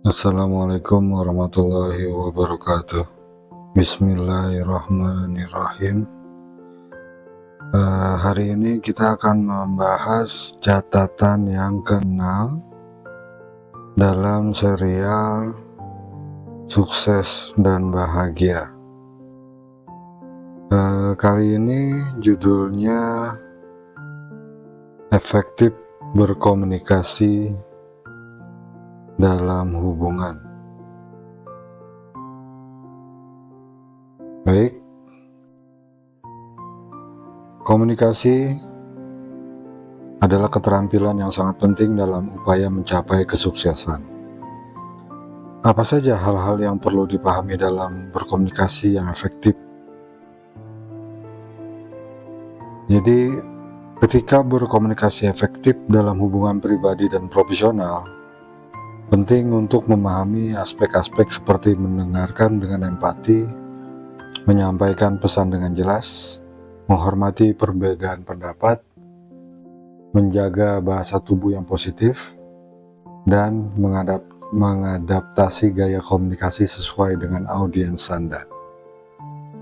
Assalamualaikum warahmatullahi wabarakatuh. Bismillahirrahmanirrahim. Hari ini kita akan membahas catatan yang ke-6 dalam serial Sukses dan Bahagia. Kali ini judulnya Efektif Berkomunikasi dalam Hubungan. Baik, komunikasi adalah keterampilan yang sangat penting dalam upaya mencapai kesuksesan. Apa saja hal-hal yang perlu dipahami dalam berkomunikasi yang efektif? Jadi, ketika berkomunikasi efektif dalam hubungan pribadi dan profesional, penting untuk memahami aspek-aspek seperti mendengarkan dengan empati, menyampaikan pesan dengan jelas, menghormati perbedaan pendapat, menjaga bahasa tubuh yang positif, dan mengadaptasi gaya komunikasi sesuai dengan audiens Anda.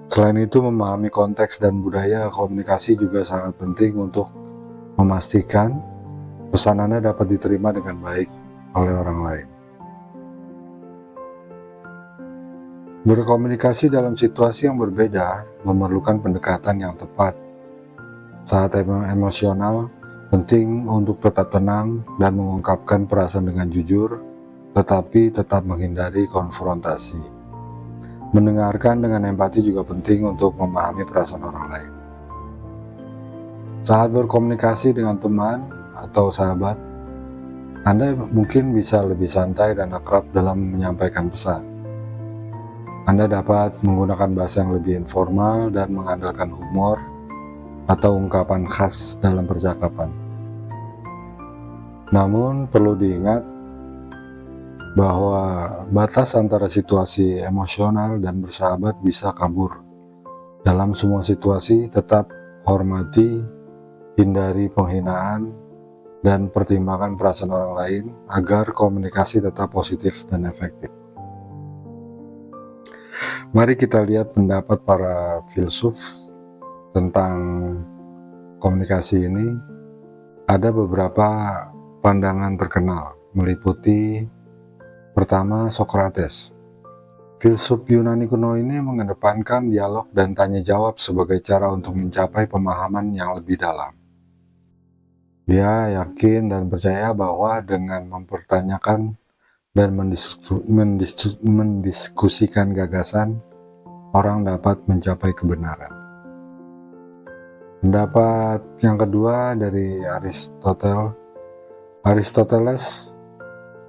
Selain itu, memahami konteks dan budaya komunikasi juga sangat penting untuk memastikan pesan Anda dapat diterima dengan baik oleh orang lain. Berkomunikasi dalam situasi yang berbeda memerlukan pendekatan yang tepat. Saat emosional, penting untuk tetap tenang dan mengungkapkan perasaan dengan jujur, tetapi tetap menghindari konfrontasi. Mendengarkan dengan empati juga penting untuk memahami perasaan orang lain. Saat berkomunikasi dengan teman atau sahabat, Anda mungkin bisa lebih santai dan akrab dalam menyampaikan pesan. Anda dapat menggunakan bahasa yang lebih informal dan mengandalkan humor atau ungkapan khas dalam percakapan. Namun perlu diingat bahwa batas antara situasi emosional dan bersahabat bisa kabur. Dalam semua situasi, tetap hormati, hindari penghinaan, dan pertimbangkan perasaan orang lain agar komunikasi tetap positif dan efektif. Mari kita lihat pendapat para filsuf tentang komunikasi ini. Ada beberapa pandangan terkenal, meliputi pertama Socrates. Filsuf Yunani kuno ini mengedepankan dialog dan tanya jawab sebagai cara untuk mencapai pemahaman yang lebih dalam. Dia yakin dan percaya bahwa dengan mempertanyakan dan mendiskusikan gagasan, orang dapat mencapai kebenaran. Pendapat yang kedua dari Aristoteles. Aristoteles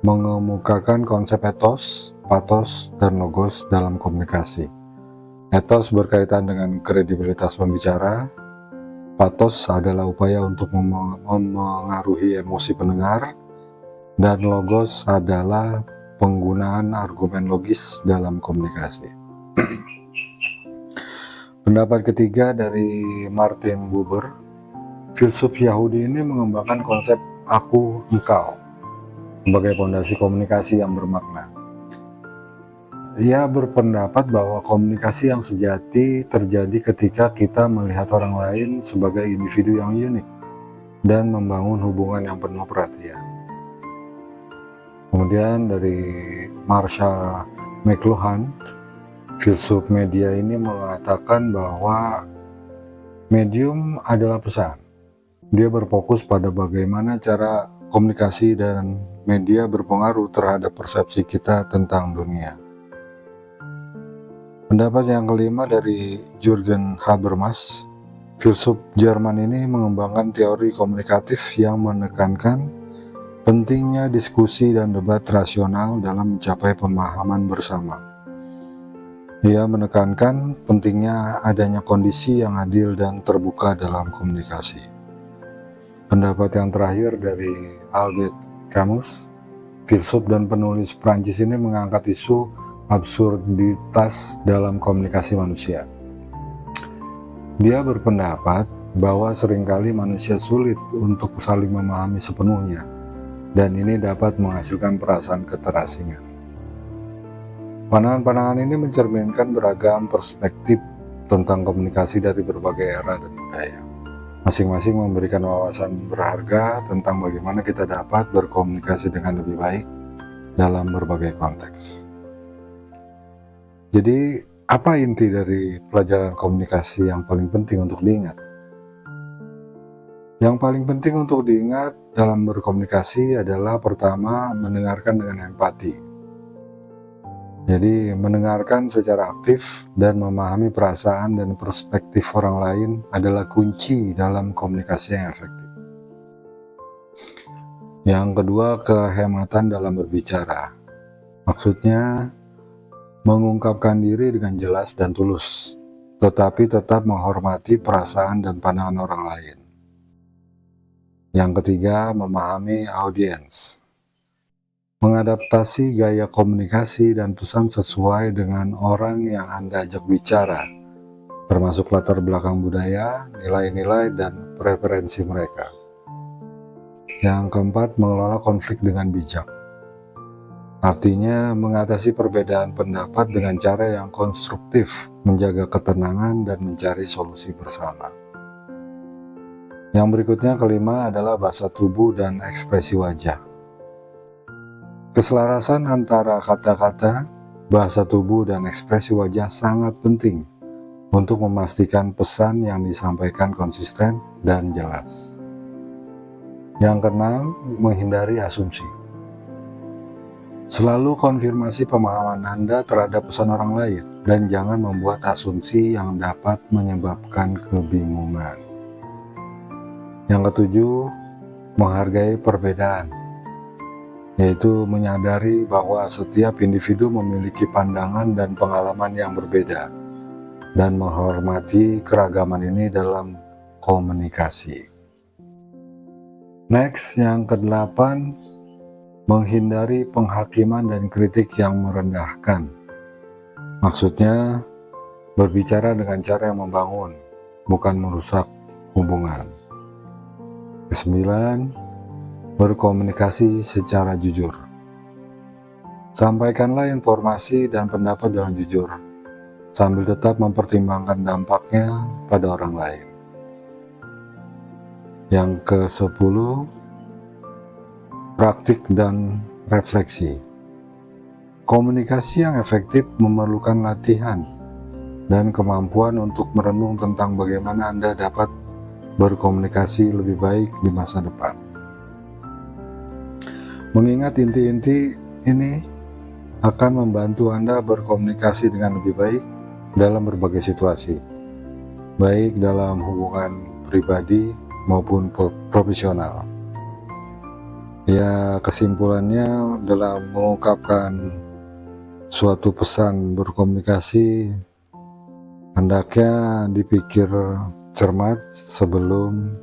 mengemukakan konsep etos, patos, dan logos dalam komunikasi. Etos berkaitan dengan kredibilitas pembicara. Patos adalah upaya untuk memengaruhi emosi pendengar, dan logos adalah penggunaan argumen logis dalam komunikasi. Pendapat ketiga dari Martin Buber. Filsuf Yahudi ini mengembangkan konsep aku engkau sebagai fondasi komunikasi yang bermakna. Ia berpendapat bahwa komunikasi yang sejati terjadi ketika kita melihat orang lain sebagai individu yang unik dan membangun hubungan yang penuh perhatian. Kemudian dari Marshall McLuhan, filsuf media ini mengatakan bahwa medium adalah pesan. Dia berfokus pada bagaimana cara komunikasi dan media berpengaruh terhadap persepsi kita tentang dunia. Pendapat yang kelima dari Jürgen Habermas. Filsuf Jerman ini mengembangkan teori komunikatif yang menekankan pentingnya diskusi dan debat rasional dalam mencapai pemahaman bersama. Ia menekankan pentingnya adanya kondisi yang adil dan terbuka dalam komunikasi. Pendapat yang terakhir dari Albert Camus. Filsuf dan penulis Prancis ini mengangkat isu absurditas dalam komunikasi manusia. Dia berpendapat bahwa seringkali manusia sulit untuk saling memahami sepenuhnya, dan ini dapat menghasilkan perasaan keterasingan. Pandangan-pandangan ini mencerminkan beragam perspektif tentang komunikasi dari berbagai era dan budaya. Masing-masing memberikan wawasan berharga tentang bagaimana kita dapat berkomunikasi dengan lebih baik dalam berbagai konteks. Jadi, apa inti dari pelajaran komunikasi yang paling penting untuk diingat? Yang paling penting untuk diingat dalam berkomunikasi adalah pertama, mendengarkan dengan empati. Jadi, mendengarkan secara aktif dan memahami perasaan dan perspektif orang lain adalah kunci dalam komunikasi yang efektif. Yang kedua, kehematan dalam berbicara. Maksudnya, mengungkapkan diri dengan jelas dan tulus, tetapi tetap menghormati perasaan dan pandangan orang lain. Yang ketiga, memahami audiens. Mengadaptasi gaya komunikasi dan pesan sesuai dengan orang yang Anda ajak bicara, termasuk latar belakang budaya, nilai-nilai, dan preferensi mereka. Yang keempat, mengelola konflik dengan bijak. Artinya, mengatasi perbedaan pendapat dengan cara yang konstruktif, menjaga ketenangan, dan mencari solusi bersama. Yang berikutnya, kelima, adalah bahasa tubuh dan ekspresi wajah. Keselarasan antara kata-kata, bahasa tubuh, dan ekspresi wajah sangat penting untuk memastikan pesan yang disampaikan konsisten dan jelas. Yang keenam, menghindari asumsi. Selalu konfirmasi pemahaman Anda terhadap pesan orang lain dan jangan membuat asumsi yang dapat menyebabkan kebingungan. Yang ketujuh, menghargai perbedaan, yaitu menyadari bahwa setiap individu memiliki pandangan dan pengalaman yang berbeda, dan menghormati keragaman ini dalam komunikasi. Next, yang kedelapan, menghindari penghakiman dan kritik yang merendahkan. Maksudnya, berbicara dengan cara yang membangun, bukan merusak hubungan. Kesembilan, berkomunikasi secara jujur. Sampaikanlah informasi dan pendapat dengan jujur, sambil tetap mempertimbangkan dampaknya pada orang lain. Yang ke-10, praktik dan refleksi. Komunikasi yang efektif memerlukan latihan dan kemampuan untuk merenung tentang bagaimana Anda dapat berkomunikasi lebih baik di masa depan. Mengingat inti-inti ini akan membantu Anda berkomunikasi dengan lebih baik dalam berbagai situasi, baik dalam hubungan pribadi maupun profesional. Ya, kesimpulannya dalam mengungkapkan suatu pesan berkomunikasi, hendaknya dipikir cermat sebelum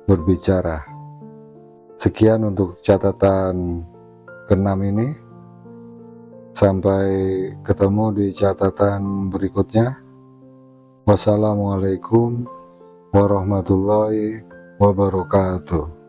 berbicara. Sekian untuk catatan ke-6 ini. Sampai ketemu di catatan berikutnya. Wassalamualaikum warahmatullahi wabarakatuh.